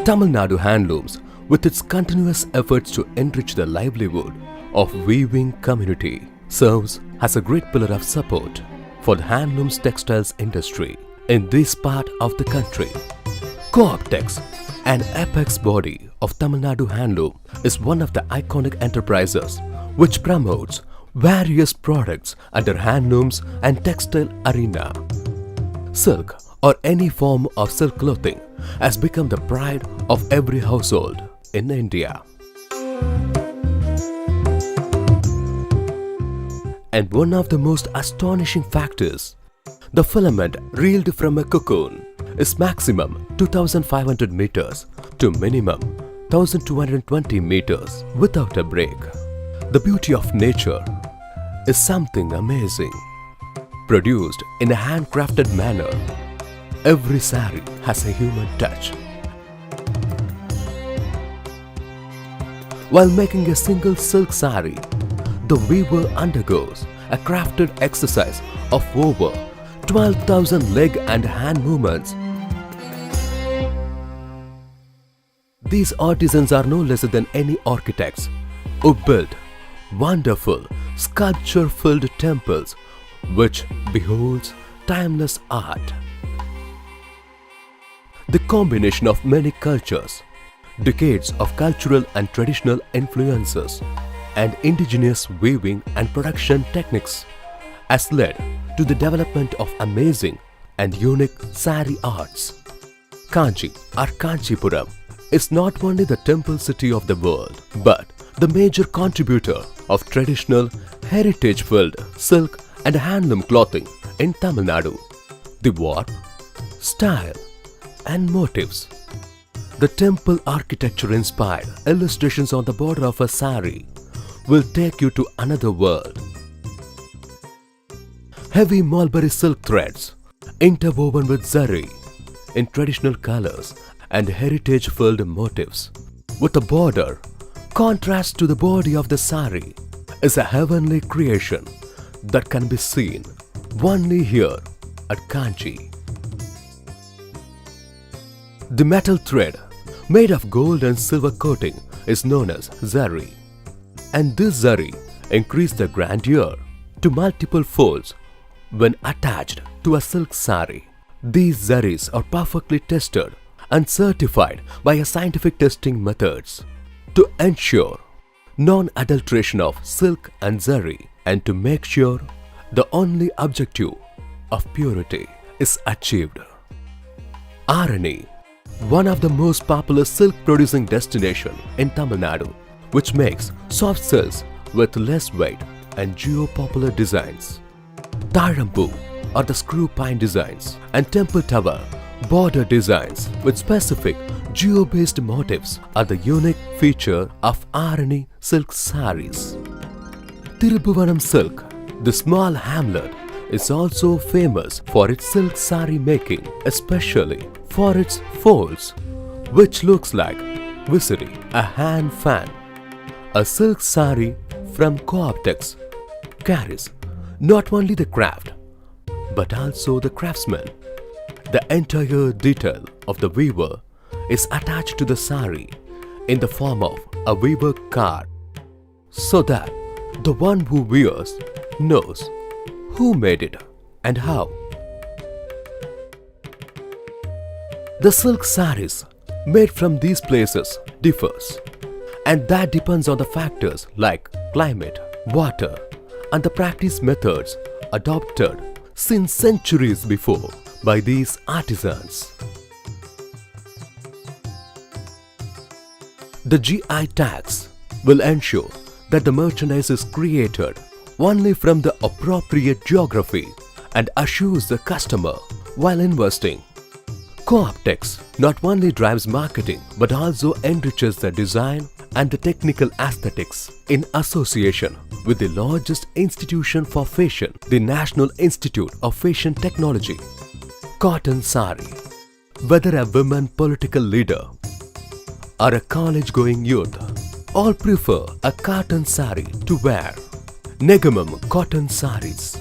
Tamil Nadu Handlooms, with its continuous efforts to enrich the livelihood of weaving community, serves as a great pillar of support for the handlooms textiles industry in this part of the country. Cooptex, an apex body of Tamil Nadu Handloom, is one of the iconic enterprises which promotes various products under handlooms and textile arena. Silk or any form of silk clothing has become the pride of every household in India. And one of the most astonishing factors, the filament reeled from a cocoon is maximum 2500 meters to minimum 1220 meters without a break. The beauty of nature is something amazing. Produced in a handcrafted manner, every saree has a human touch. While making a single silk saree, the weaver undergoes a crafted exercise of over 12,000 leg and hand movements. These artisans are no lesser than any architects who built wonderful sculpture-filled temples which beholds timeless art. The combination of many cultures, decades of cultural and traditional influences, and indigenous weaving and production techniques has led to the development of amazing and unique saree arts. Kanchi or Kanchipuram is not only the temple city of the world, but the major contributor of traditional heritage-filled silk and handloom clothing in Tamil Nadu. The warp, style, and motifs. The temple architecture-inspired illustrations on the border of a saree will take you to another world. Heavy mulberry silk threads interwoven with zari in traditional colors and heritage-filled motifs with a border contrast to the body of the saree is a heavenly creation that can be seen only here at Kanchi. The metal thread made of gold and silver coating is known as zari, and this zari increases the grandeur to multiple folds when attached to a silk saree. These zaris are perfectly tested and certified by a scientific testing methods to ensure non-adulteration of silk and zari and to make sure the only objective of purity is achieved. Arani, one of the most popular silk producing destination in Tamil Nadu, which makes soft silks with less weight and geo-popular designs. Tarampu are the screw pine designs and temple tower border designs with specific geo-based motifs are the unique feature of Arani silk sarees. Tirubhuvanam silk, the small hamlet, is also famous for its silk saree making, especially for its folds, which looks like visiri, a hand fan. A silk saree from Cooptex carries not only the craft but also the craftsman. The entire detail of the weaver is attached to the saree in the form of a weaver card, so that the one who wears knows who made it and how. The silk sarees made from these places differs, and that depends on the factors like climate, water, and the practice methods adopted since centuries before by these artisans. The GI tags will ensure that the merchandise is created only from the appropriate geography and assures the customer while investing. Cooptex not only drives marketing but also enriches the design and the technical aesthetics in association with the largest institution for fashion, the National Institute of Fashion Technology. Cotton saree. Whether a woman political leader or a college-going youth, all prefer a cotton saree to wear. Negamam cotton sarees.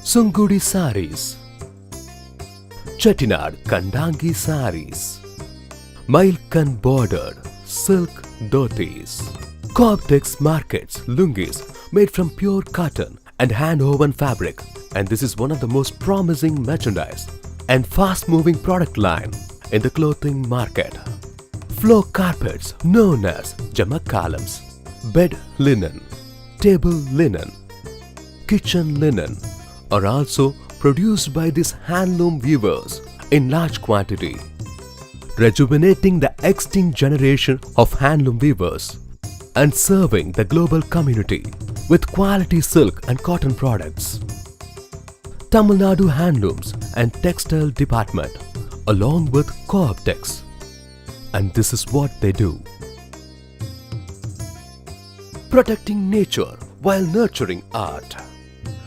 Sungudi sarees. Chettinad Kandangi sarees, Mailkan bordered silk dhotis, Cooptex markets lungis made from pure cotton and hand-woven fabric, and this is one of the most promising merchandise and fast-moving product line in the clothing market. Floor carpets known as jamakkalams, bed linen, table linen, kitchen linen are also produced by these handloom weavers in large quantity, rejuvenating the extinct generation of handloom weavers and serving the global community with quality silk and cotton products. Tamil Nadu Handlooms and Textile Department along with Cooptex, and this is what they do. Protecting nature while nurturing art.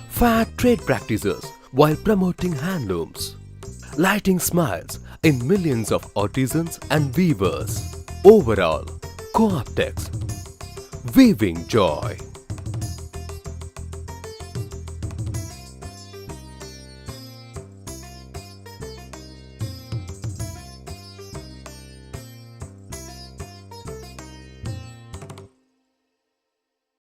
Fair trade practices while promoting handlooms. Lighting smiles in millions of artisans and weavers. Overall, Cooptex, weaving joy.